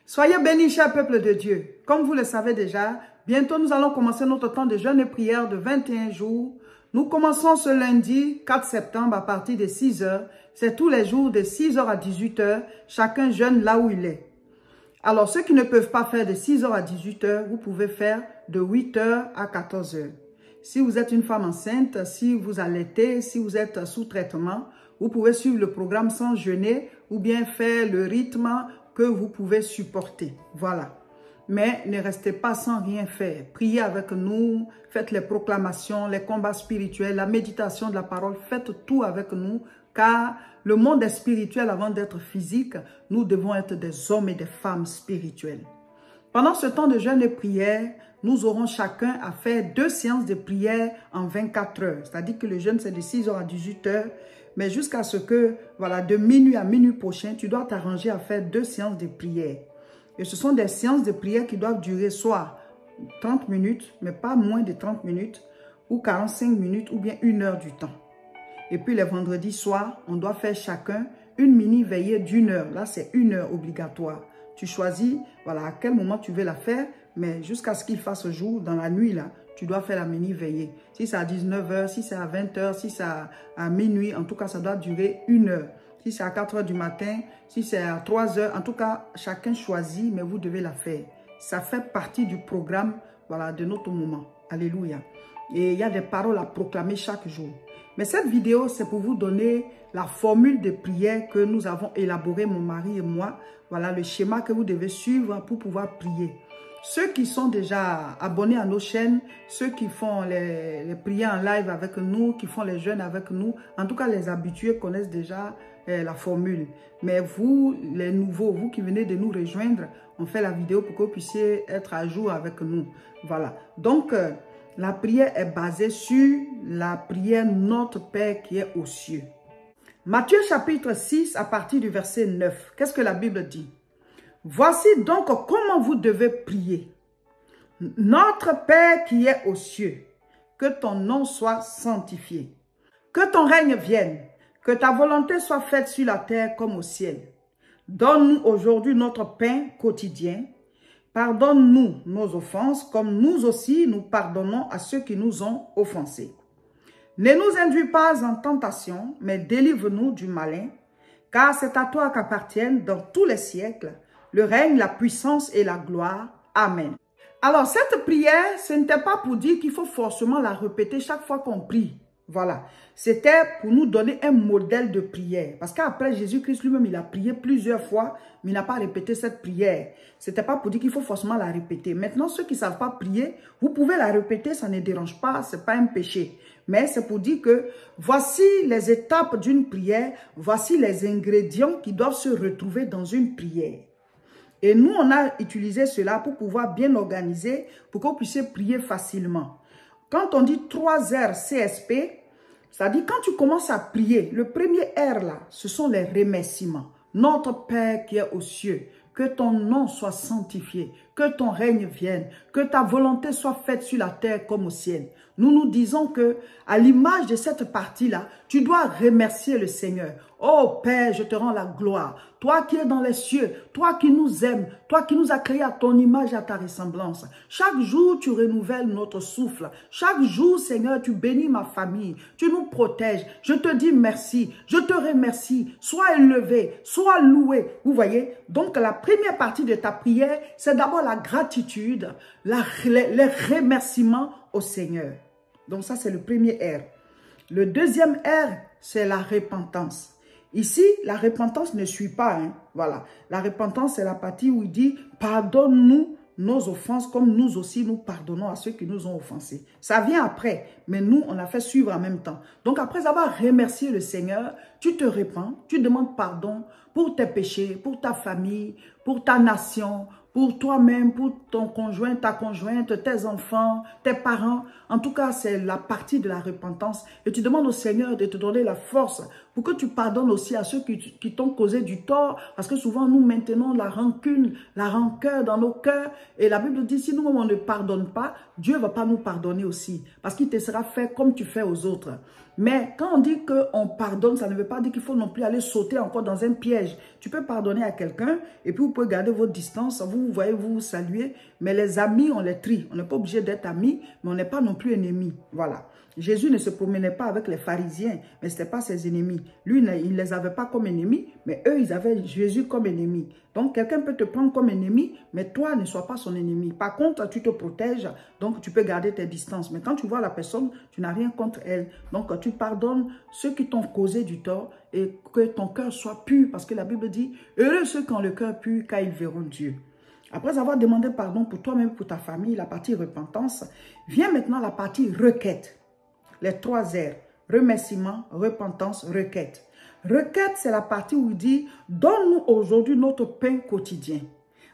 Soyez bénis, cher peuple de Dieu. Comme vous le savez déjà, bientôt nous allons commencer notre temps de jeûne et prière de 21 jours. Nous commençons ce lundi 4 septembre à partir de 6 heures. C'est tous les jours de 6 heures à 18 heures. Chacun jeûne là où il est. Alors, ceux qui ne peuvent pas faire de 6 heures à 18 heures, vous pouvez faire de 8 heures à 14 heures. Si vous êtes une femme enceinte, si vous allaitez, si vous êtes sous traitement, vous pouvez suivre le programme sans jeûner ou bien faire le rythme que vous pouvez supporter. Voilà. Mais ne restez pas sans rien faire. Priez avec nous, faites les proclamations, les combats spirituels, la méditation de la parole. Faites tout avec nous, car le monde est spirituel avant d'être physique. Nous devons être des hommes et des femmes spirituels. Pendant ce temps de jeûne et prière, nous aurons chacun à faire 2 séances de prière en 24 heures. C'est-à-dire que le jeûne, c'est de 6 heures à 18 heures. Mais jusqu'à ce que, voilà, de minuit à minuit prochain, tu dois t'arranger à faire 2 séances de prière. Et ce sont des séances de prière qui doivent durer soit 30 minutes, mais pas moins de 30 minutes, ou 45 minutes, ou bien 1 heure du temps. Et puis les vendredis soirs, on doit faire chacun une mini veillée d'1 heure. Là, c'est 1 heure obligatoire. Tu choisis, voilà, à quel moment tu veux la faire, mais jusqu'à ce qu'il fasse jour, dans la nuit, là, tu dois faire la mini veillée. Si c'est à 19 heures, si c'est à 20 heures, si c'est à minuit, en tout cas, ça doit durer 1 heure. Si c'est à 4 heures du matin, si c'est à 3 heures, en tout cas, chacun choisit, mais vous devez la faire. Ça fait partie du programme, voilà, de notre moment. Alléluia. Et il y a des paroles à proclamer chaque jour. Mais cette vidéo, c'est pour vous donner la formule de prière que nous avons élaborée, mon mari et moi. Voilà le schéma que vous devez suivre pour pouvoir prier. Ceux qui sont déjà abonnés à nos chaînes, ceux qui font les prières en live avec nous, qui font les jeûnes avec nous, en tout cas les habitués connaissent déjà la formule. Mais vous, les nouveaux, vous qui venez de nous rejoindre, on fait la vidéo pour que vous puissiez être à jour avec nous. Voilà. Donc, la prière est basée sur la prière Notre Père qui est aux cieux. Matthieu chapitre 6 à partir du verset 9. Qu'est-ce que la Bible dit? Voici donc comment vous devez prier. Notre Père qui est aux cieux, que ton nom soit sanctifié, que ton règne vienne, que ta volonté soit faite sur la terre comme au ciel. Donne-nous aujourd'hui notre pain quotidien. Pardonne-nous nos offenses, comme nous aussi nous pardonnons à ceux qui nous ont offensés. Ne nous induis pas en tentation, mais délivre-nous du malin, car c'est à toi qu'appartiennent dans tous les siècles le règne, la puissance et la gloire. Amen. Alors, cette prière, ce n'était pas pour dire qu'il faut forcément la répéter chaque fois qu'on prie. Voilà. C'était pour nous donner un modèle de prière. Parce qu'après, Jésus-Christ lui-même, il a prié plusieurs fois, mais il n'a pas répété cette prière. C'était pas pour dire qu'il faut forcément la répéter. Maintenant, ceux qui ne savent pas prier, vous pouvez la répéter, ça ne dérange pas, ce n'est pas un péché. Mais c'est pour dire que voici les étapes d'une prière, voici les ingrédients qui doivent se retrouver dans une prière. Et nous, on a utilisé cela pour pouvoir bien organiser, pour que vous puissiez prier facilement. Quand on dit 3 R CSP, c'est-à-dire quand tu commences à prier, le premier R là, ce sont les remerciements. Notre Père qui est aux cieux, que ton nom soit sanctifié, que ton règne vienne, que ta volonté soit faite sur la terre comme au ciel. Nous nous disons que, à l'image de cette partie-là, tu dois remercier le Seigneur. Oh Père, je te rends la gloire. Toi qui es dans les cieux, toi qui nous aimes, toi qui nous as créés à ton image et à ta ressemblance. Chaque jour, tu renouvelles notre souffle. Chaque jour, Seigneur, tu bénis ma famille. Tu nous protèges. Je te dis merci. Je te remercie. Sois élevé, sois loué. Vous voyez? Donc, la première partie de ta prière, c'est d'abord la gratitude, les remerciements au Seigneur. Donc ça, c'est le premier R. Le deuxième R, c'est la repentance. Ici, la repentance ne suit pas. Voilà. La repentance, c'est la partie où il dit « Pardonne-nous nos offenses comme nous aussi nous pardonnons à ceux qui nous ont offensés. » Ça vient après, mais nous, on a fait suivre en même temps. Donc, après avoir remercié le Seigneur, tu te repens, tu demandes pardon pour tes péchés, pour ta famille, pour ta nation, pour toi-même, pour ton conjoint, ta conjointe, tes enfants, tes parents. En tout cas, c'est la partie de la repentance. Et tu demandes au Seigneur de te donner la force pour que tu pardonnes aussi à ceux qui t'ont causé du tort, parce que souvent nous maintenons la rancune, la rancœur dans nos cœurs, et la Bible dit, si nous-mêmes on ne pardonne pas, Dieu ne va pas nous pardonner aussi, parce qu'il te sera fait comme tu fais aux autres. Mais quand on dit qu'on pardonne, ça ne veut pas dire qu'il faut non plus aller sauter encore dans un piège. Tu peux pardonner à quelqu'un et puis vous pouvez garder votre distance, vous voyez, vous saluez. Mais les amis, on les trie. On n'est pas obligé d'être amis, mais on n'est pas non plus ennemis. Voilà. Jésus ne se promenait pas avec les pharisiens, mais ce n'était pas ses ennemis. Lui, il ne les avait pas comme ennemis, mais eux, ils avaient Jésus comme ennemi. Donc, quelqu'un peut te prendre comme ennemi, mais toi, ne sois pas son ennemi. Par contre, tu te protèges, donc tu peux garder tes distances. Mais quand tu vois la personne, tu n'as rien contre elle. Donc, tu pardonnes ceux qui t'ont causé du tort et que ton cœur soit pur. Parce que la Bible dit, heureux ceux qui ont le cœur pur, car ils verront Dieu. Après avoir demandé pardon pour toi-même, pour ta famille, la partie repentance, vient maintenant la partie requête. Les 3 R, remerciement, repentance, requête. Requête, c'est la partie où il dit, donne-nous aujourd'hui notre pain quotidien.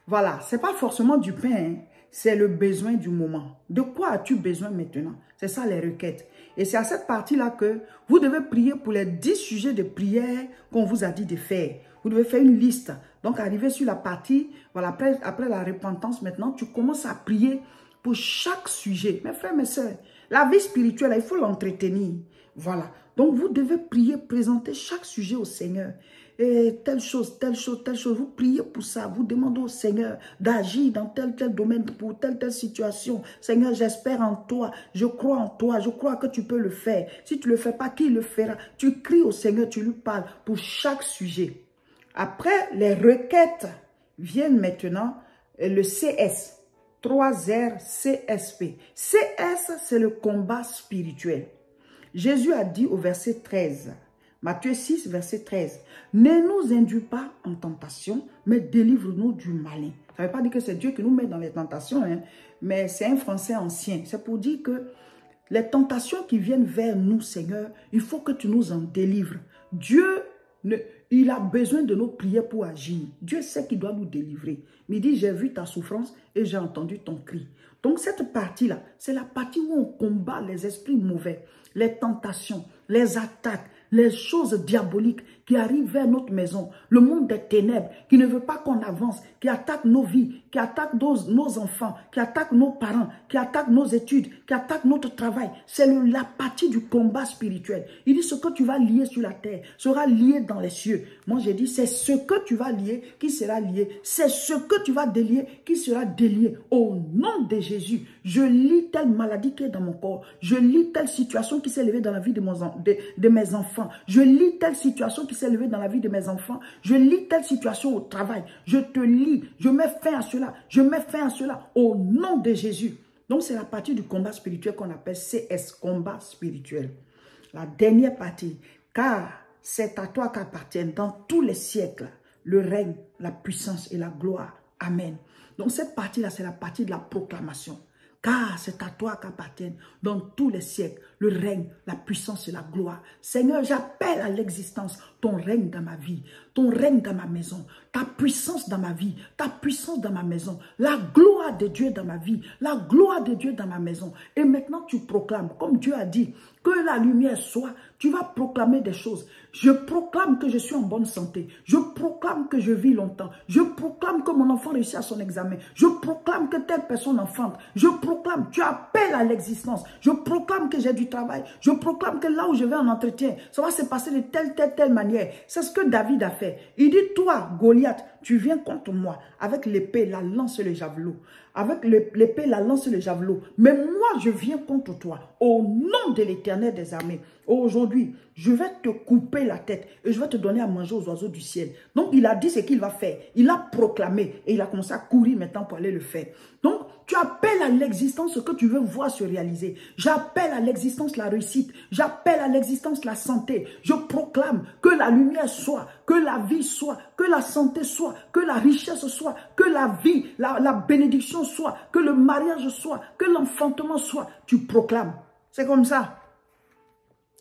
Voilà, ce n'est pas forcément du pain, hein, c'est le besoin du moment. De quoi as-tu besoin maintenant? C'est ça les requêtes. Et c'est à cette partie-là que vous devez prier pour les 10 sujets de prière qu'on vous a dit de faire. Vous devez faire une liste. Donc, arriver sur la partie, voilà, après la repentance, maintenant, tu commences à prier pour chaque sujet. Mes frères, mes soeurs, la vie spirituelle, il faut l'entretenir. Voilà. Donc, vous devez prier, présenter chaque sujet au Seigneur. Et telle chose, telle chose, telle chose. Vous priez pour ça. Vous demandez au Seigneur d'agir dans tel domaine, pour telle situation. Seigneur, j'espère en toi. Je crois en toi. Je crois que tu peux le faire. Si tu ne le fais pas, qui le fera? Tu cries au Seigneur, tu lui parles pour chaque sujet. Après, les requêtes viennent maintenant, le CS. 3 R, CSP. CS, c'est le combat spirituel. Jésus a dit au verset 13, Matthieu 6, verset 13, « Ne nous induis pas en tentation, mais délivre-nous du malin. » Ça ne veut pas dire que c'est Dieu qui nous met dans les tentations, hein, mais c'est un français ancien. C'est pour dire que les tentations qui viennent vers nous, Seigneur, il faut que tu nous en délivres. Dieu, il a besoin de nos prières pour agir. Dieu sait qu'il doit nous délivrer. Mais il dit, j'ai vu ta souffrance et j'ai entendu ton cri. Donc cette partie-là, c'est la partie où on combat les esprits mauvais, les tentations, les attaques, les choses diaboliques qui arrivent vers notre maison, le monde des ténèbres qui ne veut pas qu'on avance, qui attaque nos vies, qui attaque nos enfants, qui attaque nos parents, qui attaque nos études, qui attaque notre travail. C'est la partie du combat spirituel. Il dit ce que tu vas lier sur la terre sera lié dans les cieux. Moi j'ai dit c'est ce que tu vas lier qui sera lié. C'est ce que tu vas délier qui sera délié. Au nom de Jésus, je lis telle maladie qui est dans mon corps. Je lis telle situation qui s'est levée dans la vie de mes enfants. Je lis telle situation qui s'est levée dans la vie de mes enfants. Je lis telle situation au travail. Je te lis. Je mets fin à cela. Je mets fin à cela au nom de Jésus. Donc, c'est la partie du combat spirituel qu'on appelle CS, combat spirituel. La dernière partie, car c'est à toi qu'appartiennent dans tous les siècles le règne, la puissance et la gloire. Amen. Donc, cette partie-là, c'est la partie de la proclamation. Car c'est à toi qu'appartiennent dans tous les siècles le règne, la puissance et la gloire. Seigneur, j'appelle à l'existence ton règne dans ma vie, ton règne dans ma maison, ta puissance dans ma vie, ta puissance dans ma maison, la gloire de Dieu dans ma vie, la gloire de Dieu dans ma maison. Et maintenant tu proclames, comme Dieu a dit, que la lumière soit, tu vas proclamer des choses. Je proclame que je suis en bonne santé. Je proclame que je vis longtemps. Je proclame que mon enfant réussit à son examen. Je proclame que telle personne enfante. Je proclame, tu appelles à l'existence. Je proclame que j'ai du travail. Je proclame que là où je vais en entretien, ça va se passer de telle manière. C'est ce que David a fait. Il dit, toi, Goliath, tu viens contre moi avec l'épée, la lance et le javelot. Avec l'épée, la lance et le javelot. Mais moi, je viens contre toi. Au nom de l'Éternel des armées. Aujourd'hui, je vais te couper la tête et je vais te donner à manger aux oiseaux du ciel. Donc, il a dit ce qu'il va faire. Il a proclamé et il a commencé à courir maintenant pour aller le faire. Donc, tu appelles à l'existence ce que tu veux voir se réaliser. J'appelle à l'existence la réussite. J'appelle à l'existence la santé. Je proclame que la lumière soit, que la vie soit, que la santé soit, que la richesse soit, que la vie, la bénédiction soit, que le mariage soit, que l'enfantement soit. Tu proclames. C'est comme ça.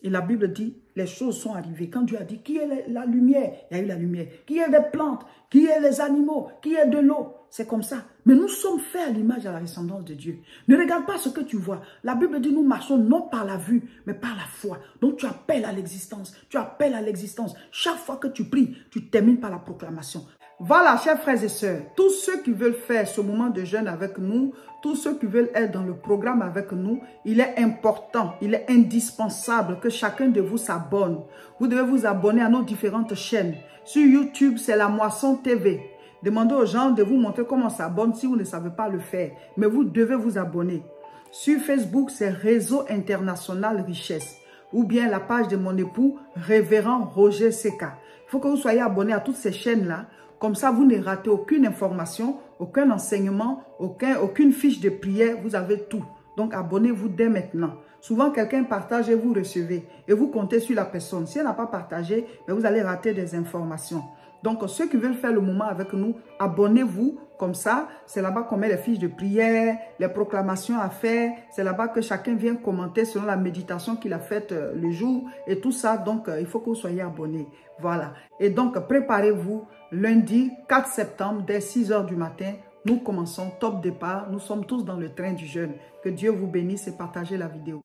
Et la Bible dit, les choses sont arrivées. Quand Dieu a dit, qui est la lumière? Il y a eu la lumière. Qui est des plantes? Qui est les animaux? Qui est de l'eau? C'est comme ça. Mais nous sommes faits à l'image et à la ressemblance de Dieu. Ne regarde pas ce que tu vois. La Bible dit, nous marchons non par la vue, mais par la foi. Donc tu appelles à l'existence. Tu appelles à l'existence. Chaque fois que tu pries, tu termines par la proclamation. Voilà, chers frères et sœurs, tous ceux qui veulent faire ce moment de jeûne avec nous, tous ceux qui veulent être dans le programme avec nous, il est important, il est indispensable que chacun de vous s'abonne. Vous devez vous abonner à nos différentes chaînes. Sur YouTube, c'est La Moisson TV. Demandez aux gens de vous montrer comment on s'abonne si vous ne savez pas le faire. Mais vous devez vous abonner. Sur Facebook, c'est Réseau International Richesse. Ou bien la page de mon époux, Révérend Roger Seka. Il faut que vous soyez abonnés à toutes ces chaînes-là. Comme ça, vous ne ratez aucune information, aucun enseignement, aucune fiche de prière. Vous avez tout. Donc, abonnez-vous dès maintenant. Souvent, quelqu'un partage et vous recevez. Et vous comptez sur la personne. Si elle n'a pas partagé, vous allez rater des informations. Donc, ceux qui veulent faire le moment avec nous, abonnez-vous. Comme ça, c'est là-bas qu'on met les fiches de prière, les proclamations à faire. C'est là-bas que chacun vient commenter selon la méditation qu'il a faite le jour et tout ça. Donc, il faut que vous soyez abonnés. Voilà. Et donc, préparez-vous. Lundi 4 septembre, dès 6 h du matin, nous commençons top départ. Nous sommes tous dans le train du jeûne. Que Dieu vous bénisse et partagez la vidéo.